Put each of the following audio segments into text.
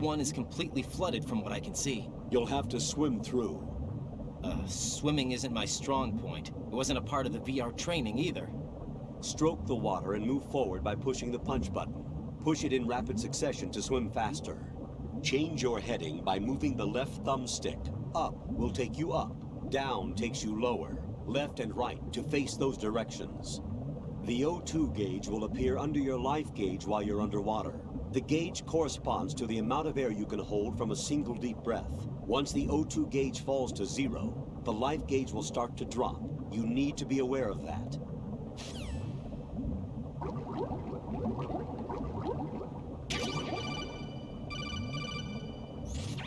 1 is completely flooded from what I can see. You'll have to swim through. Swimming isn't my strong point. It wasn't a part of the VR training either. Stroke the water and move forward by pushing the punch button. Push it in rapid succession to swim faster. Change your heading by moving the left thumbstick. Up will take you up. Down takes you lower. Left and right to face those directions. The O2 gauge will appear under your life gauge while you're underwater. The gauge corresponds to the amount of air you can hold from a single deep breath. Once the O2 gauge falls to 0, the life gauge will start to drop. You need to be aware of that.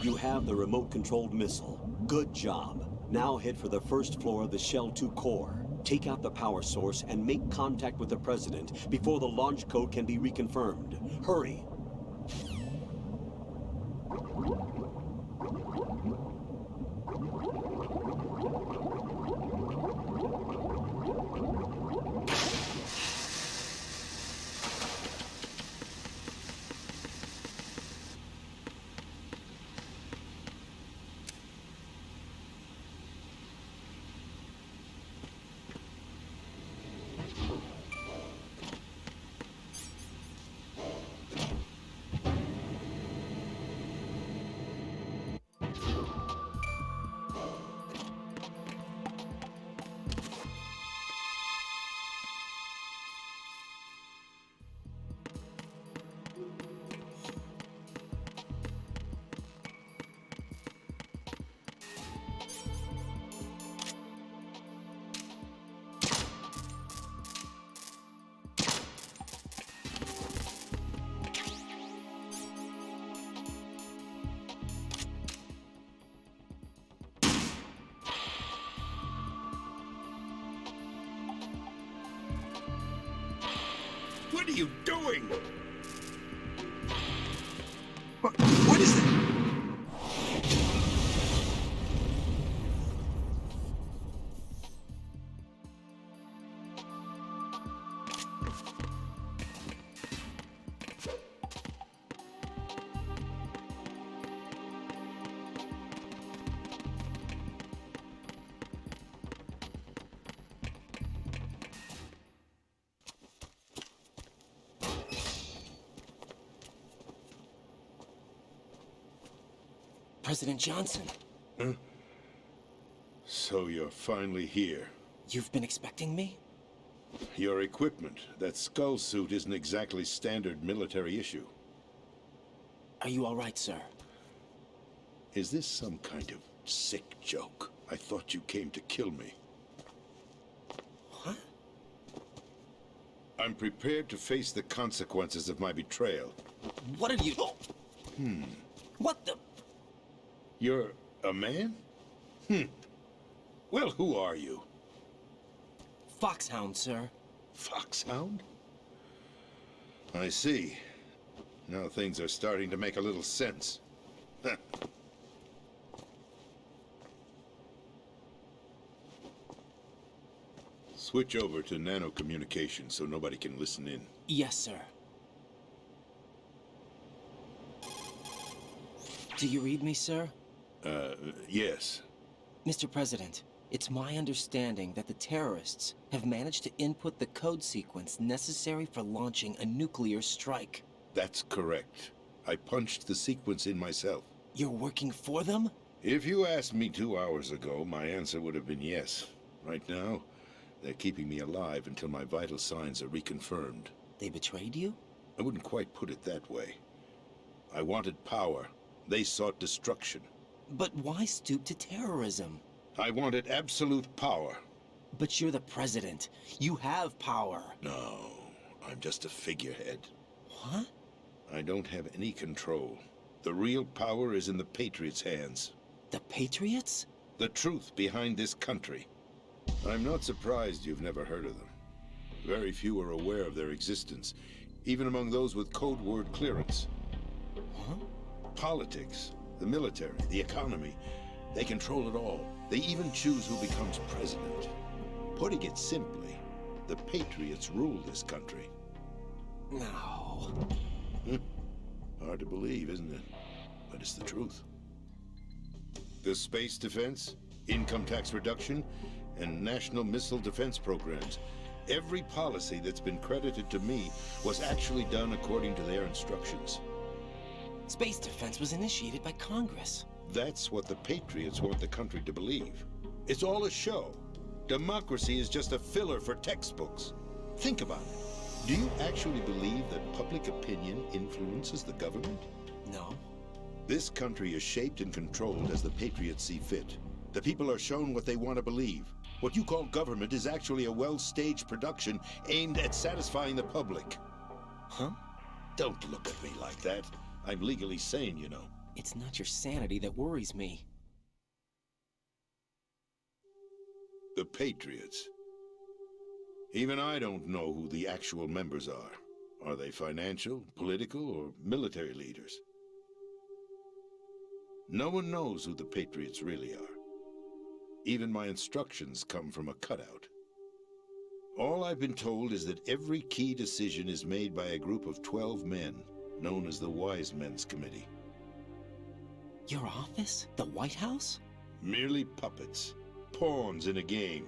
You have the remote-controlled missile. Good job. Now head for the first floor of the Shell 2 core. Take out the power source and make contact with the President before the launch code can be reconfirmed. Hurry! What are you doing? What is it? President Johnson. Huh? So you're finally here. You've been expecting me? Your equipment, that skull suit, isn't exactly standard military issue. Are you all right, sir? Is this some kind of sick joke? I thought you came to kill me. What? I'm prepared to face the consequences of my betrayal. What are you... What the... You're a man? Well, who are you? Foxhound, sir. Foxhound? I see. Now things are starting to make a little sense. Switch over to nano-communication so nobody can listen in. Yes, sir. Do you read me, sir? Yes. Mr. President, it's my understanding that the terrorists have managed to input the code sequence necessary for launching a nuclear strike. That's correct. I punched the sequence in myself. You're working for them? If you asked me 2 hours ago, my answer would have been yes. Right now, they're keeping me alive until my vital signs are reconfirmed. They betrayed you? I wouldn't quite put it that way. I wanted power. They sought destruction. But why stoop to terrorism? I wanted absolute power. But you're the president. You have power. No, I'm just a figurehead. What? I don't have any control. The real power is in the Patriots' hands. The Patriots? The truth behind this country. I'm not surprised you've never heard of them. Very few are aware of their existence, even among those with code word clearance. Huh? Politics, the military, the economy, they control it all. They even choose who becomes president. Putting it simply, the Patriots rule this country. No. Hard to believe, isn't it? but it's the truth. The space defense, income tax reduction, and national missile defense programs. Every policy that's been credited to me was actually done according to their instructions. Space defense was initiated by Congress. That's what the Patriots want the country to believe. It's all a show. Democracy is just a filler for textbooks. Think about it. Do you actually believe that public opinion influences the government? No. This country is shaped and controlled as the Patriots see fit. The people are shown what they want to believe. What you call government is actually a well-staged production aimed at satisfying the public. Huh? Don't look at me like that. I'm legally sane, you know. It's not your sanity that worries me. The Patriots. Even I don't know who the actual members are. Are they financial, political, or military leaders? No one knows who the Patriots really are. Even my instructions come from a cutout. All I've been told is that every key decision is made by a group of 12 men, known as the Wise Men's Committee. Your office? The White House? Merely puppets, pawns in a game.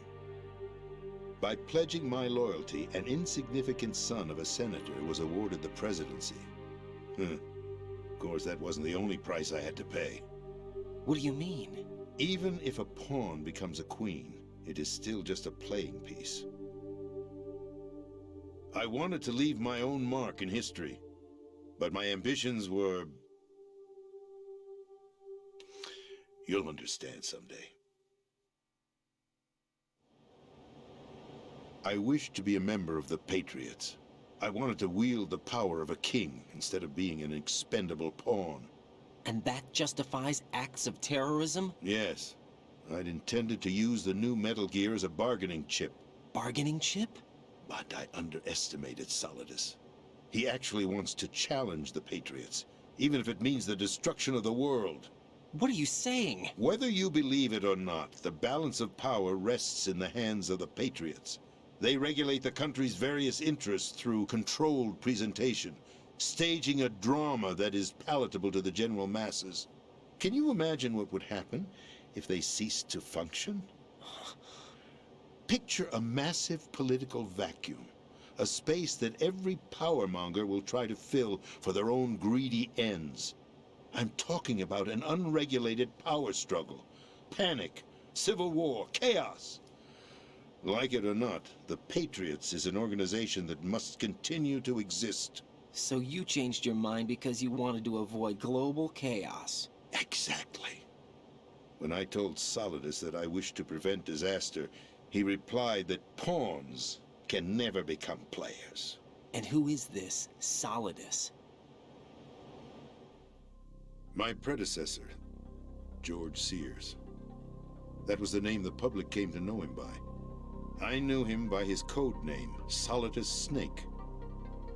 By pledging my loyalty, an insignificant son of a senator was awarded the presidency. Of course, that wasn't the only price I had to pay. What do you mean? Even if a pawn becomes a queen, it is still just a playing piece. I wanted to leave my own mark in history, but my ambitions were... You'll understand someday. I wished to be a member of the Patriots. I wanted to wield the power of a king instead of being an expendable pawn. And that justifies acts of terrorism? Yes. I'd intended to use the new Metal Gear as a bargaining chip. Bargaining chip? But I underestimated Solidus. He actually wants to challenge the Patriots, even if it means the destruction of the world. What are you saying? Whether you believe it or not, the balance of power rests in the hands of the Patriots. They regulate the country's various interests through controlled presentation, staging a drama that is palatable to the general masses. Can you imagine what would happen if they ceased to function? Picture a massive political vacuum, a space that every powermonger will try to fill for their own greedy ends. I'm talking about an unregulated power struggle, panic, civil war, chaos. Like it or not, the Patriots is an organization that must continue to exist. So you changed your mind because you wanted to avoid global chaos. Exactly. When I told Solidus that I wished to prevent disaster, he replied that pawns can never become players. And who is this Solidus? My predecessor, George Sears. That was the name the public came to know him by. I knew him by his code name, Solidus Snake.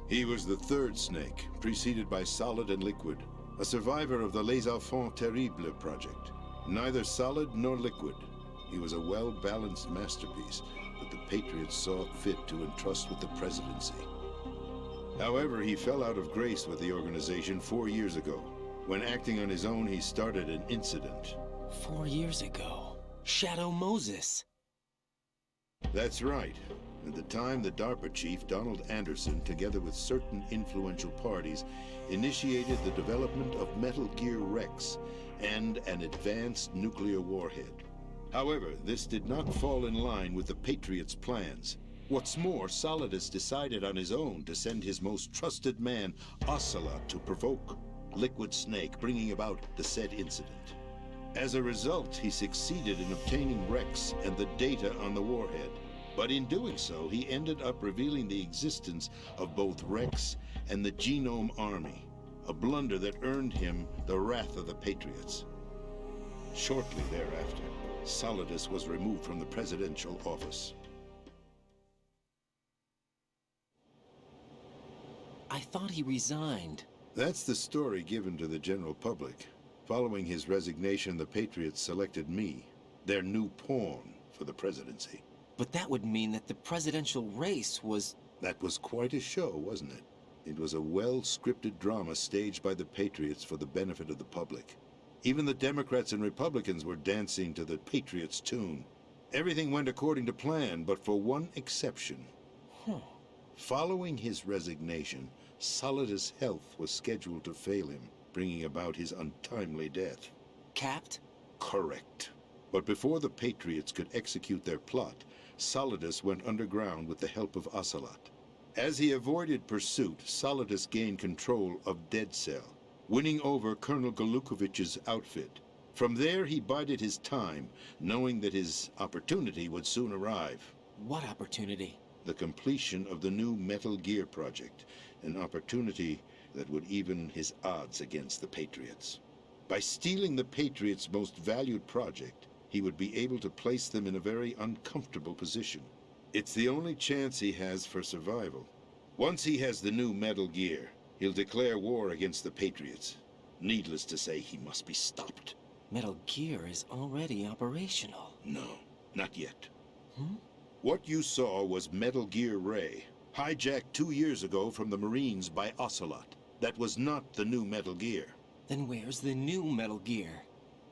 He was the third snake, preceded by Solid and Liquid, a survivor of the Les Enfants Terribles project. Neither solid nor liquid, he was a well-balanced masterpiece that the Patriots saw fit to entrust with the presidency. However, he fell out of grace with the organization 4 years ago. When acting on his own, he started an incident. 4 years ago. Shadow Moses. That's right. At the time, the DARPA chief, Donald Anderson, together with certain influential parties, initiated the development of Metal Gear Rex and an advanced nuclear warhead. However, this did not fall in line with the Patriots' plans. What's more, Solidus decided on his own to send his most trusted man, Ocelot, to provoke Liquid Snake, bringing about the said incident. As a result, he succeeded in obtaining Rex and the data on the warhead. But in doing so, he ended up revealing the existence of both Rex and the Genome Army, a blunder that earned him the wrath of the Patriots. Shortly thereafter, Solidus was removed from the presidential office. I thought he resigned. That's the story given to the general public. Following his resignation, the Patriots selected me, their new pawn, for the presidency. But that would mean that the presidential race was... That was quite a show, wasn't it? It was a well-scripted drama staged by the Patriots for the benefit of the public. Even the Democrats and Republicans were dancing to the Patriots' tune. Everything went according to plan, but for one exception. Following his resignation, Solidus' health was scheduled to fail him, bringing about his untimely death. Capped? Correct. But before the Patriots could execute their plot, Solidus went underground with the help of Ocelot. As he avoided pursuit, Solidus gained control of Dead Cell, winning over Colonel Galukovich's outfit. From there, he bided his time, knowing that his opportunity would soon arrive. What opportunity? The completion of the new Metal Gear project, an opportunity that would even his odds against the Patriots. By stealing the Patriots' most valued project, he would be able to place them in a very uncomfortable position. It's the only chance he has for survival. Once he has the new Metal Gear, he'll declare war against the Patriots. Needless to say, he must be stopped. Metal Gear is already operational. No, not yet. What you saw was Metal Gear Ray, hijacked 2 years ago from the Marines by Ocelot. That was not the new Metal Gear. Then where's the new Metal Gear?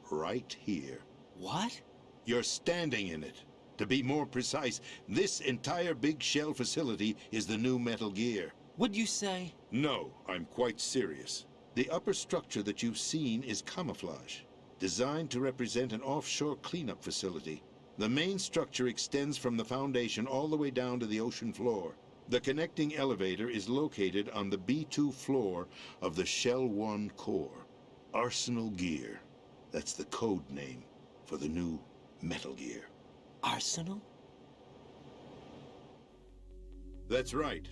Right here. What? You're standing in it. To be more precise, this entire big shell facility is the new Metal Gear. What'd you say? No, I'm quite serious. The upper structure that you've seen is camouflage, designed to represent an offshore cleanup facility. The main structure extends from the foundation all the way down to the ocean floor. The connecting elevator is located on the B2 floor of the Shell 1 core. Arsenal Gear. That's the code name for the new Metal Gear. Arsenal? That's right.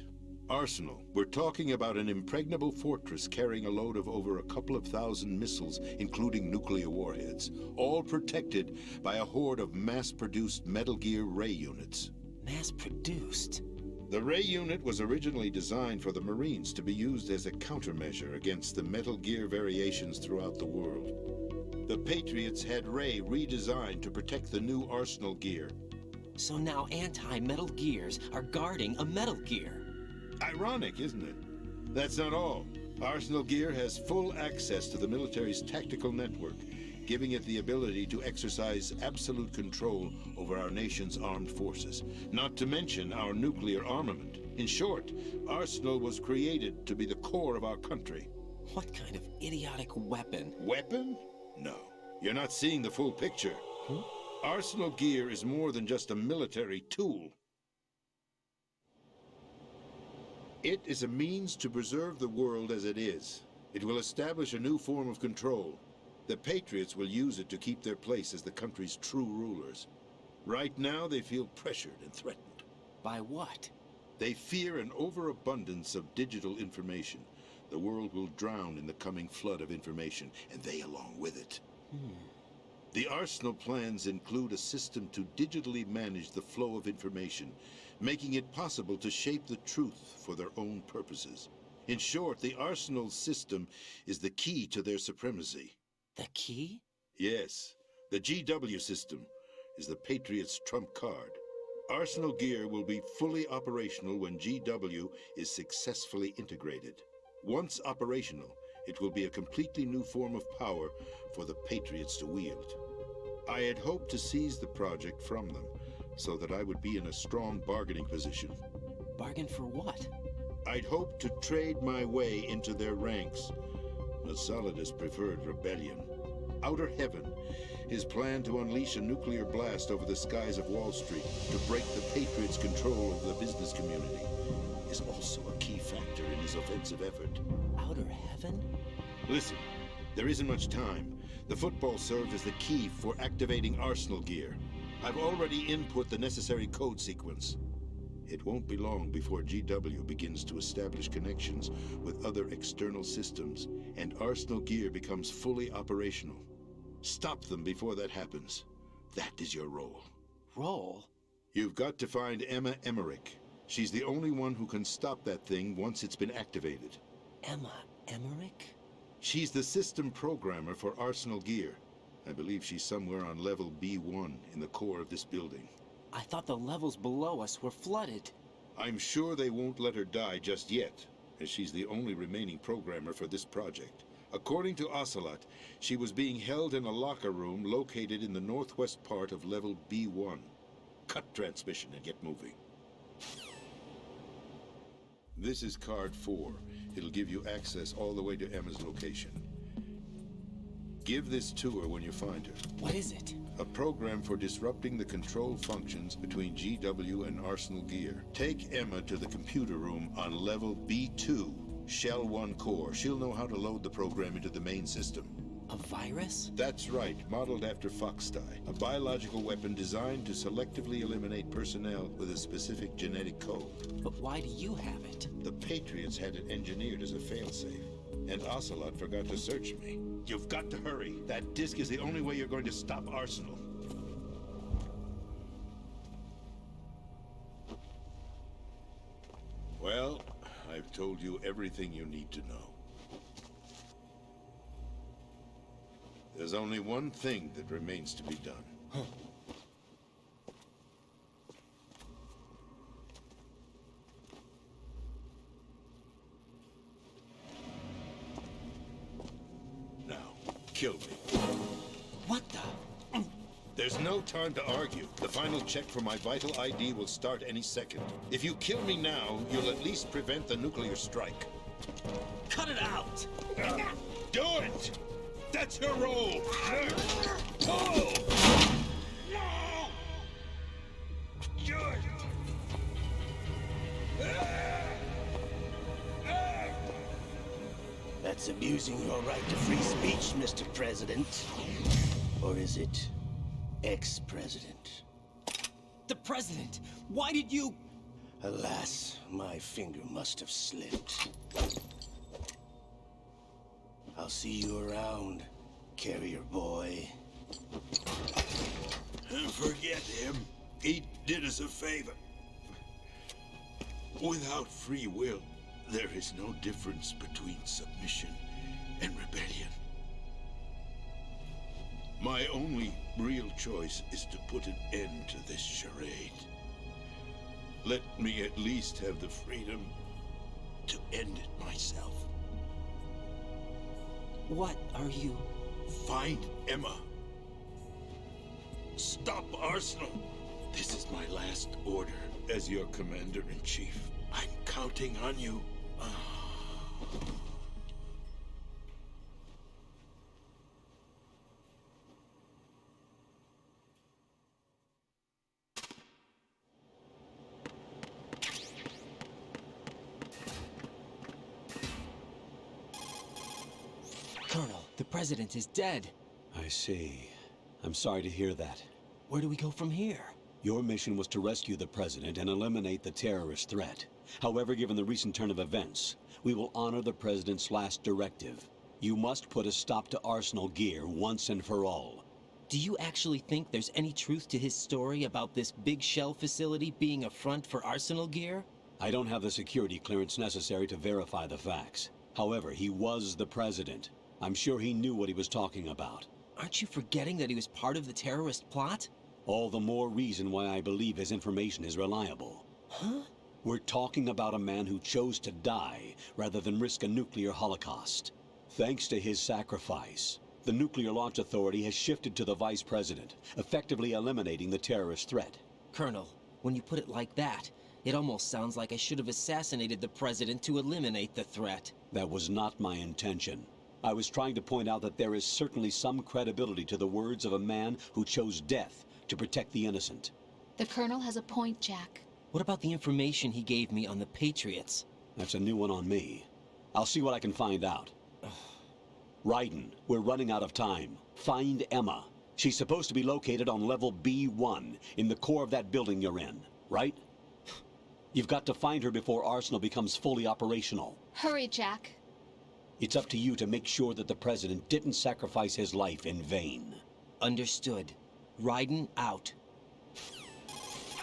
Arsenal. We're talking about an impregnable fortress carrying a load of over a couple of thousand missiles, including nuclear warheads, all protected by a horde of mass-produced Metal Gear Ray units. Mass-produced? The Ray unit was originally designed for the Marines to be used as a countermeasure against the Metal Gear variations throughout the world. The Patriots had Ray redesigned to protect the new Arsenal Gear. So now anti-Metal Gears are guarding a Metal Gear. Ironic, isn't it? That's not all. Arsenal Gear has full access to the military's tactical network, giving it the ability to exercise absolute control over our nation's armed forces, not to mention our nuclear armament. In short, Arsenal was created to be the core of our country. What kind of idiotic weapon? Weapon? No. You're not seeing the full picture. Arsenal Gear is more than just a military tool. It is a means to preserve the world as it is. It will establish a new form of control. The Patriots will use it to keep their place as the country's true rulers. Right now, they feel pressured and threatened. By what? They fear an overabundance of digital information. The world will drown in the coming flood of information, and they along with it. The Arsenal plans include a system to digitally manage the flow of information, making it possible to shape the truth for their own purposes. In short, the Arsenal system is the key to their supremacy. The key? Yes, the GW system is the Patriots' trump card. Arsenal Gear will be fully operational when GW is successfully integrated. Once operational, it will be a completely new form of power for the Patriots to wield. I had hoped to seize the project from them, so that I would be in a strong bargaining position. Bargain for what? I'd hoped to trade my way into their ranks, but Solidus preferred rebellion. Outer Heaven, his plan to unleash a nuclear blast over the skies of Wall Street to break the Patriots' control of the business community, is also a key factor in his offensive effort. Outer Heaven? Listen, there isn't much time. The football serves as the key for activating Arsenal Gear. I've already input the necessary code sequence. It won't be long before GW begins to establish connections with other external systems, and Arsenal Gear becomes fully operational. Stop them before that happens. That is your role. Role? You've got to find Emma Emmerich. She's the only one who can stop that thing once it's been activated. Emma Emmerich? She's the system programmer for Arsenal Gear. I believe she's somewhere on level B1 in the core of this building. I thought the levels below us were flooded. I'm sure they won't let her die just yet. as she's the only remaining programmer for this project. According to Ocelot, she was being held in a locker room located in the northwest part of level B1. Cut transmission and get moving. This is card 4. It'll give you access all the way to Emma's location. Give this to her when you find her. What is it? A program for disrupting the control functions between GW and Arsenal Gear. Take Emma to the computer room on level B2, Shell 1 core. She'll know how to load the program into the main system. A virus? That's right, modeled after Foxdie. A biological weapon designed to selectively eliminate personnel with a specific genetic code. But why do you have it? The Patriots had it engineered as a failsafe, and Ocelot forgot to search me. You've got to hurry. That disk is the only way you're going to stop Arsenal. Well, I've told you everything you need to know. There's only one thing that remains to be done. Huh. Now, kill me. What the? There's no time to argue. The final check for my vital ID will start any second. If you kill me now, you'll at least prevent the nuclear strike. Cut it out! Do it! That's your role! Pull! No! Good! That's abusing your right to free speech, Mr. President. Or is it ex-president? The President! Why did you... Alas, my finger must have slipped. I'll see you around, carrier boy. Forget him. He did us a favor. Without free will, there is no difference between submission and rebellion. My only real choice is to put an end to this charade. Let me at least have the freedom to end it myself. What are you... Find Emma. Stop Arsenal. This is my last order as your commander-in-chief. I'm counting on you. Colonel, the President is dead. I see. I'm sorry to hear that. Where do we go from here? Your mission was to rescue the President and eliminate the terrorist threat. However, given the recent turn of events, we will honor the President's last directive. You must put a stop to Arsenal Gear once and for all. Do you actually think there's any truth to his story about this big shell facility being a front for Arsenal Gear? I don't have the security clearance necessary to verify the facts. However, he was the President. I'm sure he knew what he was talking about. Aren't you forgetting that he was part of the terrorist plot? All the more reason why I believe his information is reliable. Huh? We're talking about a man who chose to die rather than risk a nuclear holocaust. Thanks to his sacrifice, the Nuclear Launch Authority has shifted to the Vice President, effectively eliminating the terrorist threat. Colonel, when you put it like that, it almost sounds like I should have assassinated the President to eliminate the threat. That was not my intention. I was trying to point out that there is certainly some credibility to the words of a man who chose death to protect the innocent. The Colonel has a point, Jack. What about the information he gave me on the Patriots? That's a new one on me. I'll see what I can find out. Raiden, we're running out of time. Find Emma. She's supposed to be located on level B1, in the core of that building you're in, right? You've got to find her before Arsenal becomes fully operational. Hurry, Jack. It's up to you to make sure that the President didn't sacrifice his life in vain. Understood. Raiden out.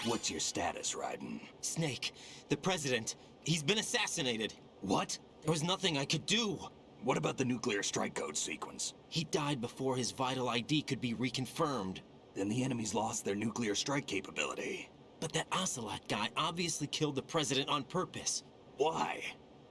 What's your status, Raiden? Snake, the President, he's been assassinated. What? There was nothing I could do. What about the nuclear strike code sequence? He died before his vital ID could be reconfirmed. Then the enemy's lost their nuclear strike capability. But that Ocelot guy obviously killed the President on purpose. Why?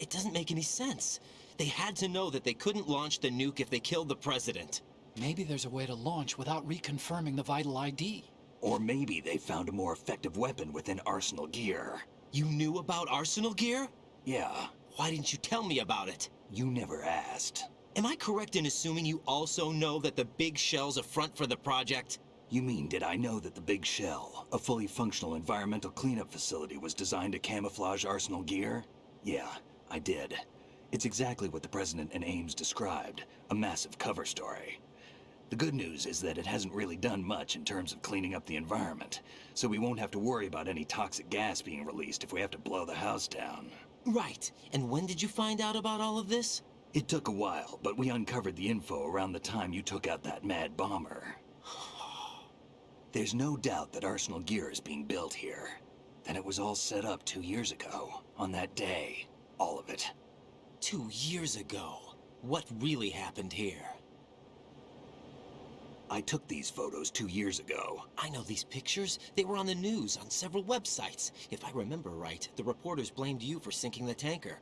It doesn't make any sense. They had to know that they couldn't launch the nuke if they killed the president. Maybe there's a way to launch without reconfirming the vital ID. Or maybe they found a more effective weapon within Arsenal gear. You knew about Arsenal gear? Yeah, Why didn't you tell me about it? you never asked. Am I correct in assuming you also know that the big shell's a front for the project? You mean, did I know that the Big Shell, a fully functional environmental cleanup facility, was designed to camouflage Arsenal gear? Yeah, I did. It's exactly what the President and Ames described, a massive cover story. The good news is that it hasn't really done much in terms of cleaning up the environment, so we won't have to worry about any toxic gas being released if we have to blow the house down. Right. And when did you find out about all of this? It took a while, but we uncovered the info around the time you took out that mad bomber. There's no doubt that Arsenal gear is being built here. That it was all set up 2 years ago, on that day. All of it. 2 years ago. What really happened here? I took these photos 2 years ago. I know these pictures. They were on the news, on several websites. If I remember right, the reporters blamed you for sinking the tanker.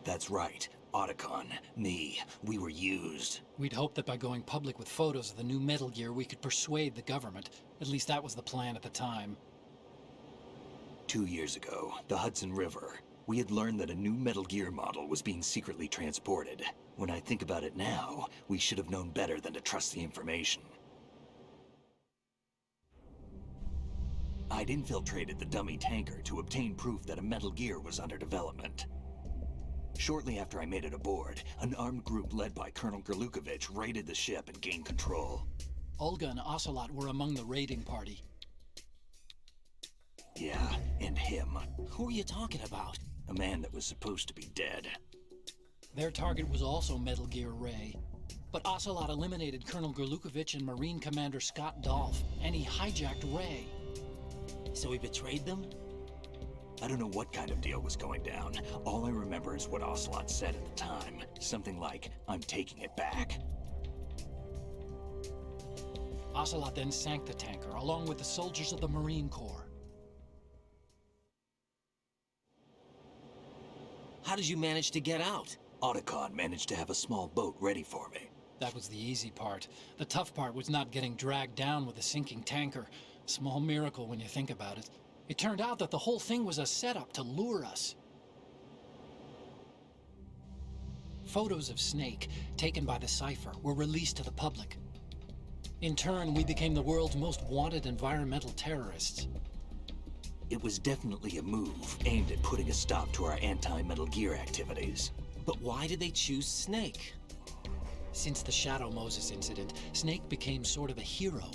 That's right. Otacon, me, we were used. We'd hoped that by going public with photos of the new Metal Gear, we could persuade the government. At least that was the plan at the time. 2 years ago, the Hudson River. We had learned that a new Metal Gear model was being secretly transported. When I think about it now, we should have known better than to trust the information. I'd infiltrated the dummy tanker to obtain proof that a Metal Gear was under development. Shortly after I made it aboard, an armed group led by Colonel Gerlukovich raided the ship and gained control. Olga and Ocelot were among the raiding party. Yeah, and him. Who are you talking about? A man that was supposed to be dead. Their target was also Metal Gear Ray. But Ocelot eliminated Colonel Gerlukovich and Marine Commander Scott Dolph, and he hijacked Ray. So he betrayed them? I don't know what kind of deal was going down. All I remember is what Ocelot said at the time. Something like, "I'm taking it back." Ocelot then sank the tanker, along with the soldiers of the Marine Corps. How did you manage to get out? Otacon managed to have a small boat ready for me. That was the easy part. The tough part was not getting dragged down with a sinking tanker. Small miracle when you think about it. It turned out that the whole thing was a setup to lure us. Photos of Snake, taken by the Cypher, were released to the public. In turn, we became the world's most wanted environmental terrorists. It was definitely a move aimed at putting a stop to our anti-Metal Gear activities. But why did they choose Snake? Since the Shadow Moses incident, Snake became sort of a hero.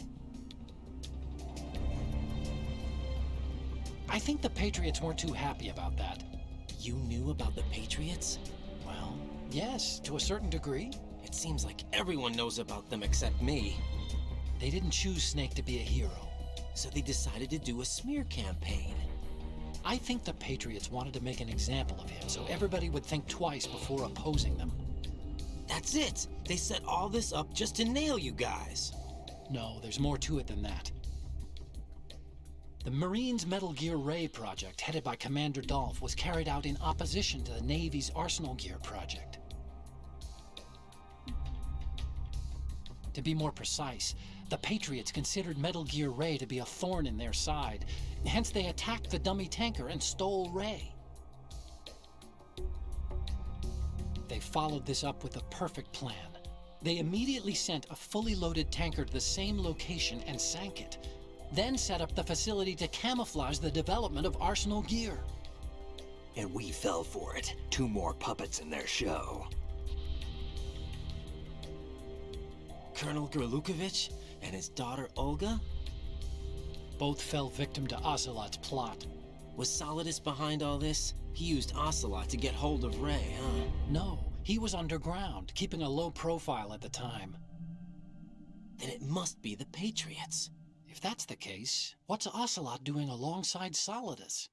I think the Patriots weren't too happy about that. You knew about the Patriots? Well, yes, to a certain degree. It seems like everyone knows about them except me. They didn't choose Snake to be a hero. So they decided to do a smear campaign. I think the Patriots wanted to make an example of him so everybody would think twice before opposing them. That's it! They set all this up just to nail you guys. No, there's more to it than that. The Marines' Metal Gear Ray project, headed by Commander Dolph, was carried out in opposition to the Navy's Arsenal Gear project. To be more precise, the Patriots considered Metal Gear Ray to be a thorn in their side. Hence, they attacked the dummy tanker and stole Ray. They followed this up with a perfect plan. They immediately sent a fully loaded tanker to the same location and sank it. Then set up the facility to camouflage the development of Arsenal gear. And we fell for it. 2 more puppets in their show. Colonel Gerlukovich and his daughter Olga? Both fell victim to Ocelot's plot. Was Solidus behind all this? He used Ocelot to get hold of Ray, huh? No, he was underground, keeping a low profile at the time. Then it must be the Patriots. If that's the case, what's Ocelot doing alongside Solidus?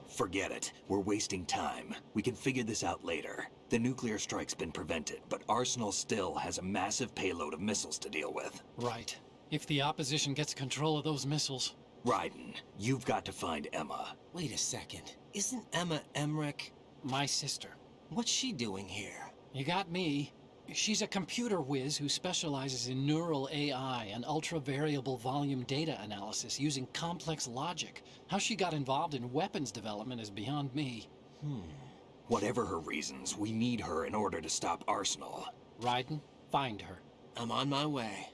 Forget it. We're wasting time. We can figure this out later. The nuclear strike's been prevented, but Arsenal still has a massive payload of missiles to deal with. Right. If the opposition gets control of those missiles. Raiden, you've got to find Emma. Wait a second. Isn't Emma Emmerich? My sister. What's she doing here? You got me. She's a computer whiz who specializes in neural AI and ultra-variable volume data analysis using complex logic. How she got involved in weapons development is beyond me. Whatever her reasons, we need her in order to stop Arsenal. Raiden, find her. I'm on my way.